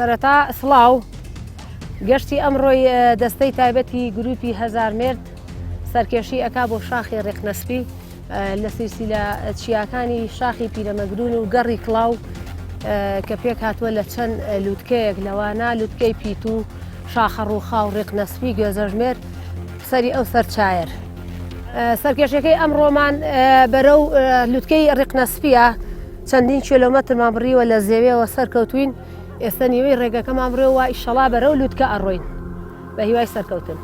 سەرەتا سڵاو گەشتی ئەمڕۆی دەستەی تایبەتی گروپی هەزار مرد سەرکێشی ئەکا بۆ شاخی ڕێکنەسپی لە سیلسیلە چیاکانی شاخی پیرەمەگرون و گەڕی کڵاو کە پێک هاتووە لە چەند لووتکەیەک لەوانە لووتکەی پیت و شاخە ڕووخا و ڕێکنەسپی گوێزەژمێر سەری ئەو سەرچایر سەرکێشەکەی ئەمڕۆمان بەرەو لووتکەی ڕێکنەسپیە چەندین کیلۆمەترمان بڕیوە لە زێوێەوە سەرکەوتوین ئێستا نیوەی ڕێگەکەمان بڕێەوە ئیشەڵا بەرەو لووتکە ئەڕۆین بە هیوای سەرکەوتن.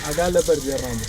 ئەگا لە بەرگێڕامە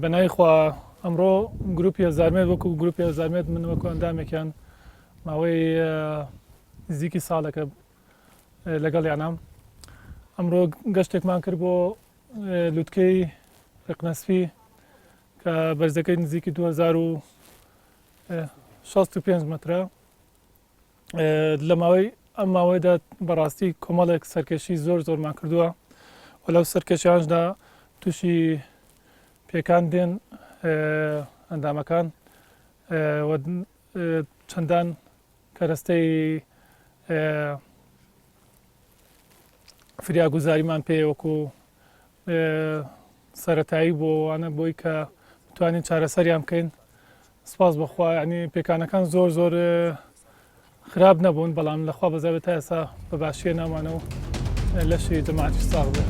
بەنایخوا ئەمڕۆ گروپی هەزارمێت وەکو گروپی هەزارمێت من وەکو ئەندامێکیان ماوەی نزیکی ساڵێکە لەگەڵ یانام ئەمڕۆ گەشتێکمان کرد بۆ لووتکەی ڕێقنەسپی کە بەرزەکەی نزیکی 2665 مەترە لە ماوەی ئەم ماوەیەدا بەڕاستی کۆمەڵێک سەرکەشی زۆرمان کردووە و لەو سەرکەشیانشدا تووشی پێکان دێن ئەندامەکان چەندان کەرەستەی فریاگوزاریمان پێ وەکو سەرەتایی بۆوانە بۆی کە بتوانین چارەسەریان بکەین سپاس بەخوا ینی پێکانەکان زۆر خراپ نەبوون بەڵام لەخوا بەزەوێت تا ئێستا بە باشیە نامانە و لەشی جەماعەتی ساغ بێ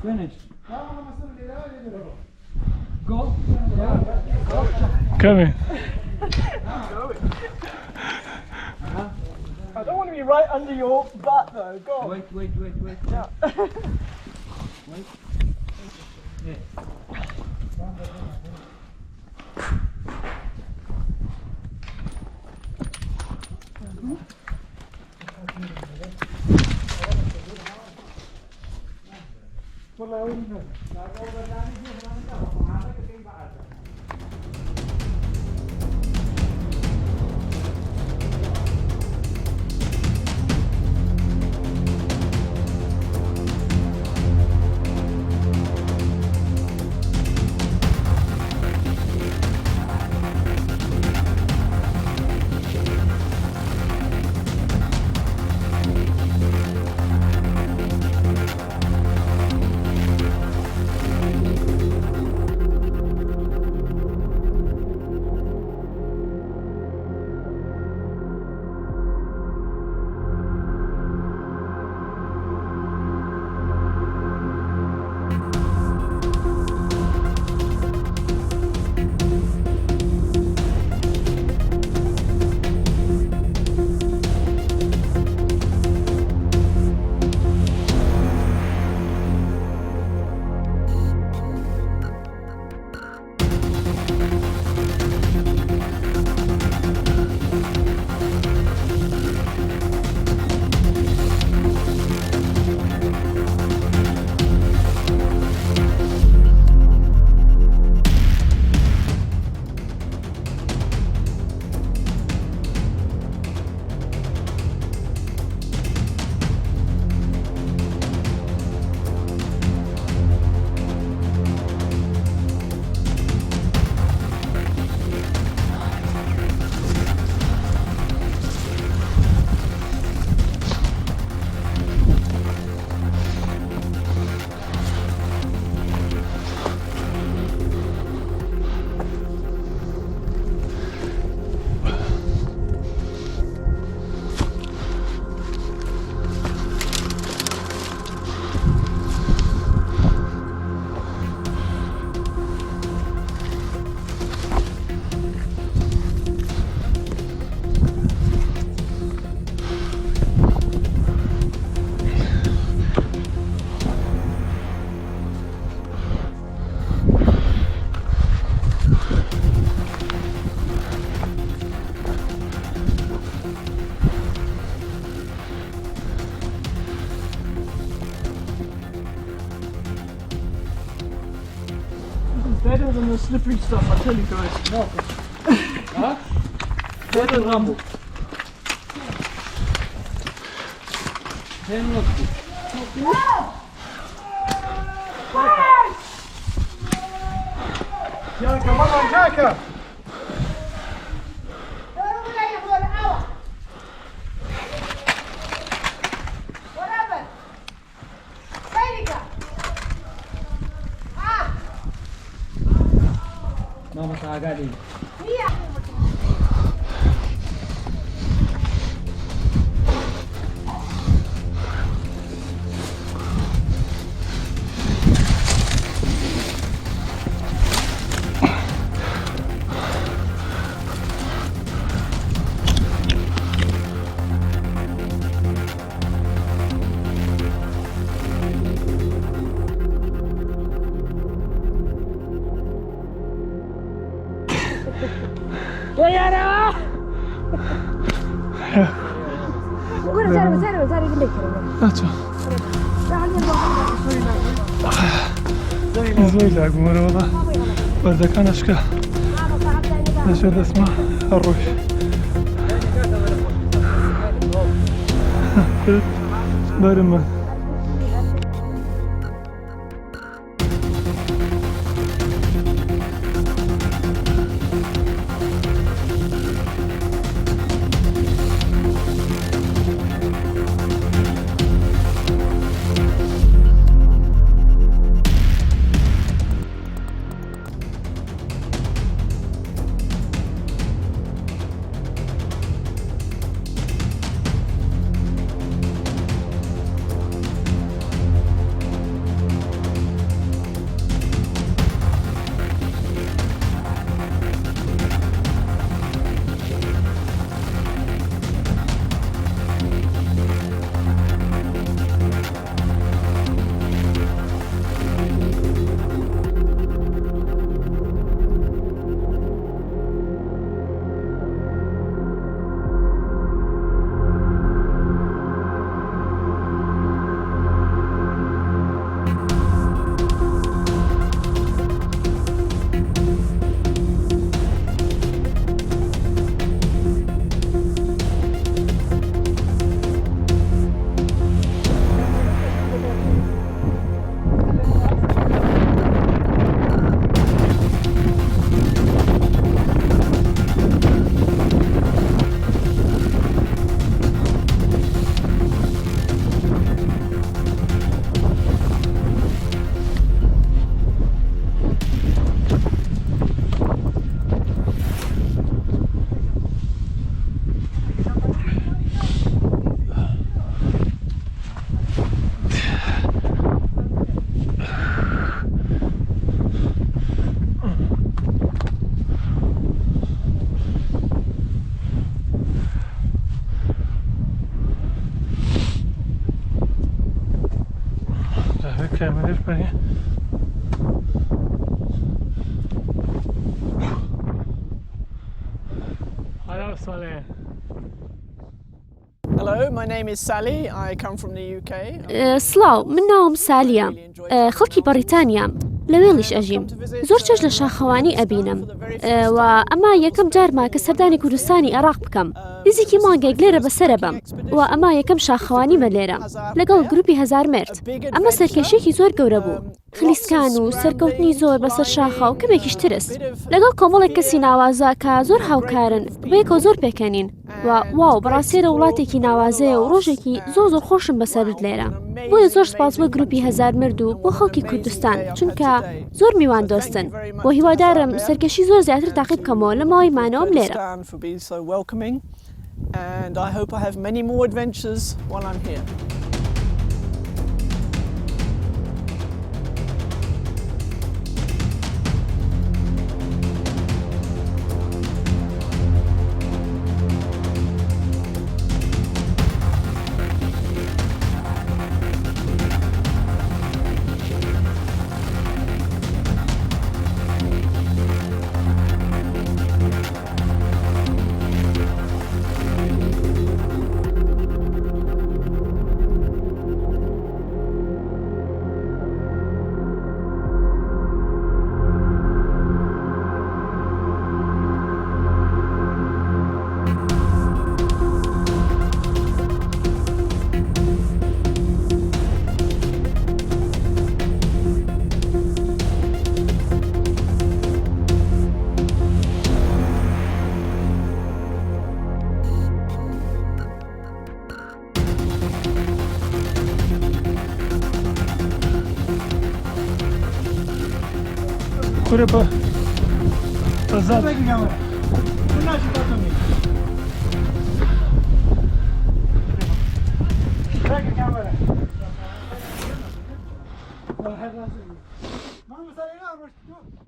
Finish. Go. Coming. I don't want to be right under your butt though. Go on. Wait. Yeah. Wait. Yeah. better than the slippery stuff, I tell you guys. No. Huh? Better than Rambo. 10 minutes. Jaka, mama, Jaka! Mama tagali. بچه زۆر لاگومەرەوەڵا بەردەکانشکە دەچێت دەسمە هەڕۆژ بەرم من Cameras para here. Hello, Saleh. Hello, my name is Sally. I come from the UK. سڵاو من ناوم سالیە خەڵکی بەریتانیام لە وێڵیش ئەژیم زۆر چێژ لە شاخەوانی ئەبینم و ئەمە یەکەم جارما کە سەردانی کوردستانی عێراق بکەم نزیکی مانگێک لێرە بەسرە بم و ئەمە یەکەم شاخەوانی بە لێرە لەگەڵ گروپی هەزار مرد ئەمە سەرکێشێکی زۆر گەورە بوو خلیسکان و سەرکەوتنی زۆر بەسەر شاخە و کەمێکیش ترس لەگەڵ کۆمەڵێک کەسی ناوازە کە زۆر هاوکارن بەیەکەوە زۆر پێکەنین و واو بەڕاستیێرە وڵاتێکی ناوازەیە و ڕۆژێکی زۆر خۆشم بەسەرت لێرە بۆیە زۆر سپاس بۆ گروپی هەزار مرد و بۆ خەڵکی کوردستان چونکە زۆر میوان دۆستن بۆ هیوادارم سەرکەشی زۆر زیاتر تاقیب بکەمەوە لە ماوەی مانەوەم لێرە And I hope I have many more adventures while I'm here. کوره بە بەزات Peki kamera. Bunlar şu bakın. Peki kamera. Mama sen ne yapıyorsun?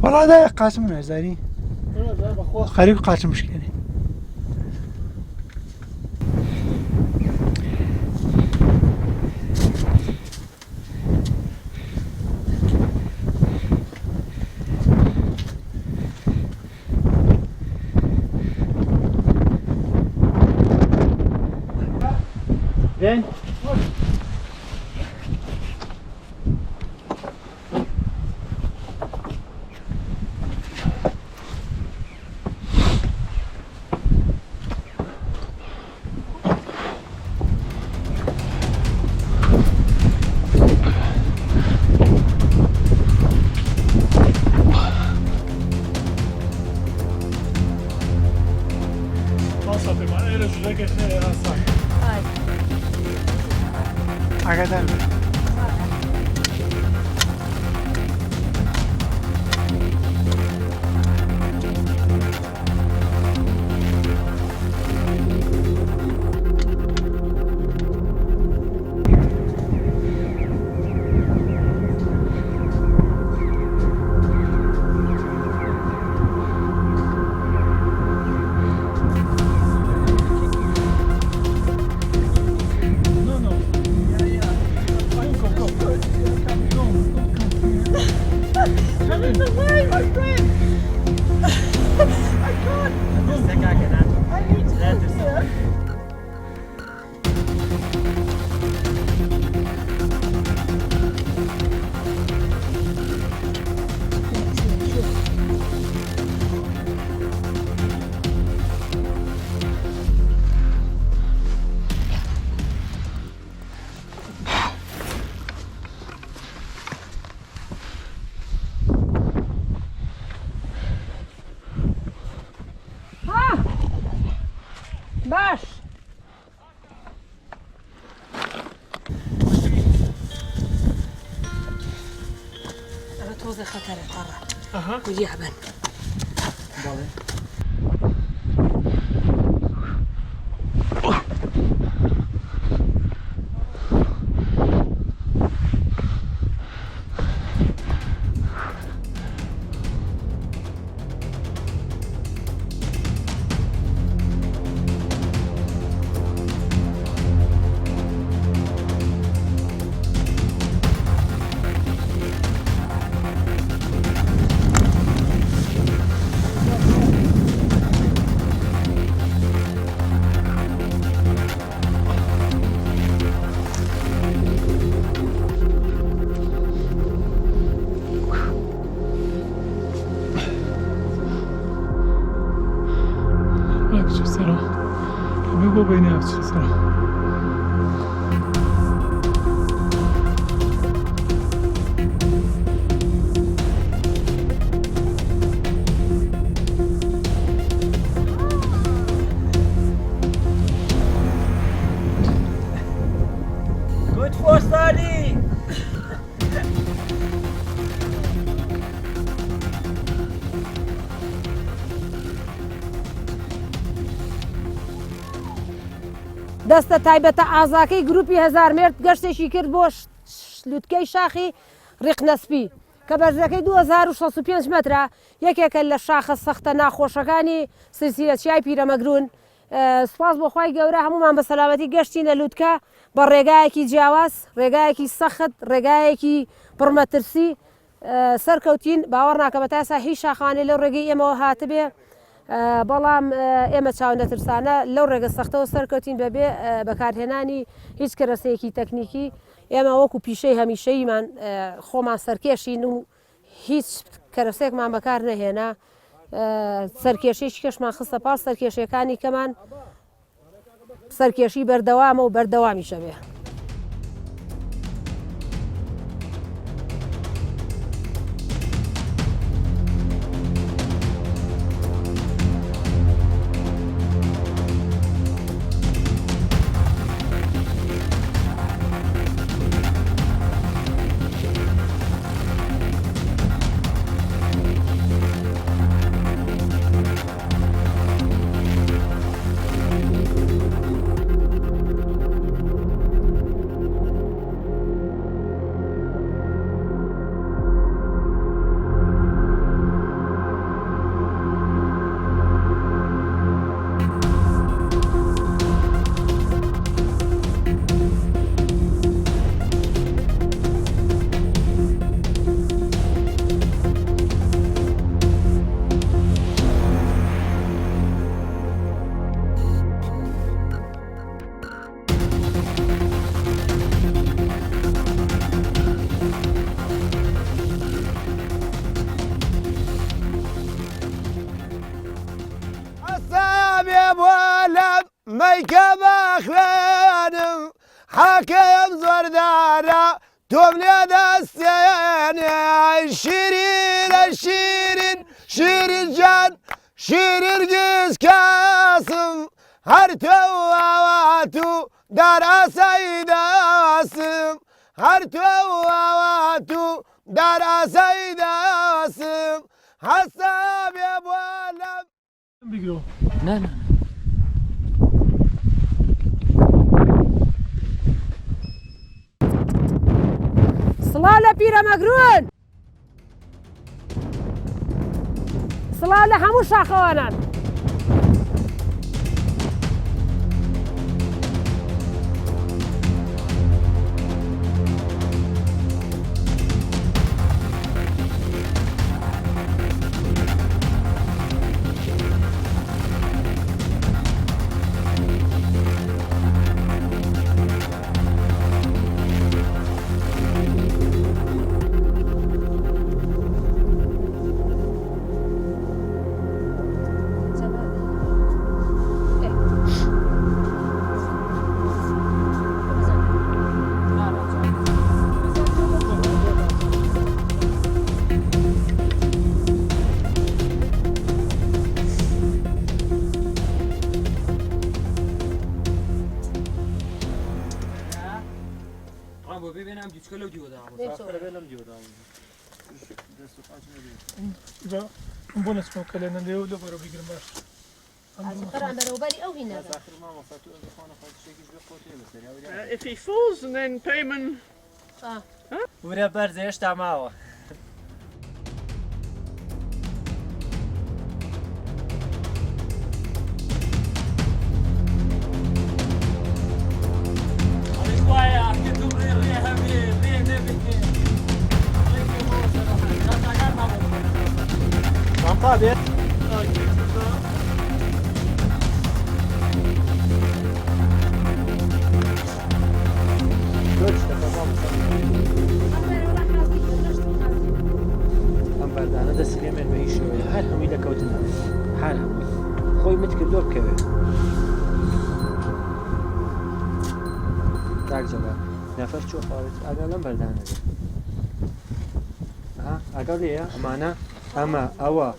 والله ده قاسم نزاري قريب قاسم مشكلة Then Nossa, tem maneira de ver que é essa. أقدر No, no. Go, go, go. I'm in the way, my friend. I can't. I need to get there. باش أنا توزي خطر القارة Aha. ويجي عبان Bak şu sıra. Bir bu beni yap şu sıra. good for study. دەستە تایبەتە ئازاکەی گروپی هزار مرد گەشتێکی کرد بۆ لوتکەی شاخی ڕێقنەسپی کە بەرزەکەی 2605 مترە یەکێکە لە شاخە سەختە ناخۆشەکانی سلسیلەچیای پیرەمەگرون سوپاس بۆ خوای گەورە هەمومان بە سەلامەتی گەشتینە لوتکە بە ڕێگایەکی جیاواز ڕێگایەکی سەخت ڕێگایەکی پڕمەترسی سەرکەوتین باوەڕ ناکە بە تاسا هیچ شاخانەی لەو ڕێگەی ئێمەوە هاتبێ بەڵام ئێمە چاونەترسانە لەو ڕێگە سەختەوە سەرکەوتین بەبێ بەکارهێنانی هیچ کەرەسەیەکی تەکنیکی ئێمە وەکو پیشەی هەمیشەیمان خۆمان سەرکێشین و هیچ کەرەسەیەکمان بەکار نەهێنا سەرکێشێکی کەشمان خستە پاڵ سەرکێشیەکانی کەمان سەرکێشی بەردەوامە و بەردەوامیشە بێ. مەیکە بەخوێنم حەکەم زۆردارە تۆم لێ دەستێنێ شیرینە شیرین شیرین جان شیرگیز کەسم هەر تۆ ئاوات و داراسایی دەسم هەر تۆ ئاوات و داراسایی دەسم هەستا بێ بۆ لەم بگرۆ نه سڵاو لە پیرەمەگرون سڵاو لە هەموو شاخەوانان بۆ نچمەوە کە لێنە لێو لە بەرەو بیگرم باش بەرەوبەری ئەو هینە If he falls and then payment. ورە بەرزە هێشتا ماوە. طابع ئەم بەردانە دەستی لێ مێنمە هیچ شوێ هەر هەمووی دەکەوتن هەر هەمووی خۆی مت کردۆ بکەوێ تاکجەبە نەفەر چۆ خاوێت ئەگەر لەم بەردانە ئەگەر لێە ئەمانە ئەمە ئەوە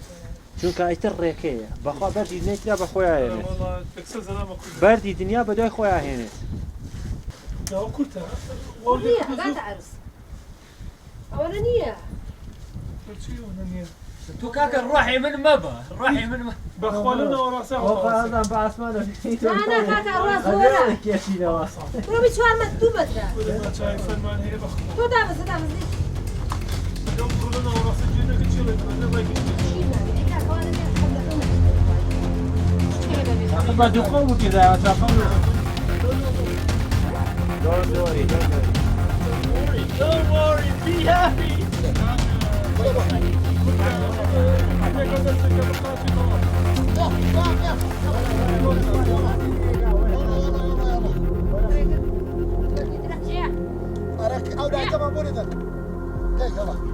چونکە ئایتر ڕێکەیە بەخوا بەردی نەیترا بە خۆیانێت بەردی دنیا بە دوای خۆیان هێنێت ئەوە نییە تو کاکە ڕۆحی من مەبە ڕۆحی من بەخواڵنەوە ڕاستە بە ئاسمانە کێشینەوە ڕۆبی 4 مەتر 2 مەترە چای فەرمان هەیە بەخوا تۆ دابەزە دابەزی ئەگەم بڕۆنەوە ڕاستە جێنەکە چی بە دووخۆ بکردایەوە چاپەم Don't worry, be happy. أراك أو لا تمام بولدن. كيف يلا.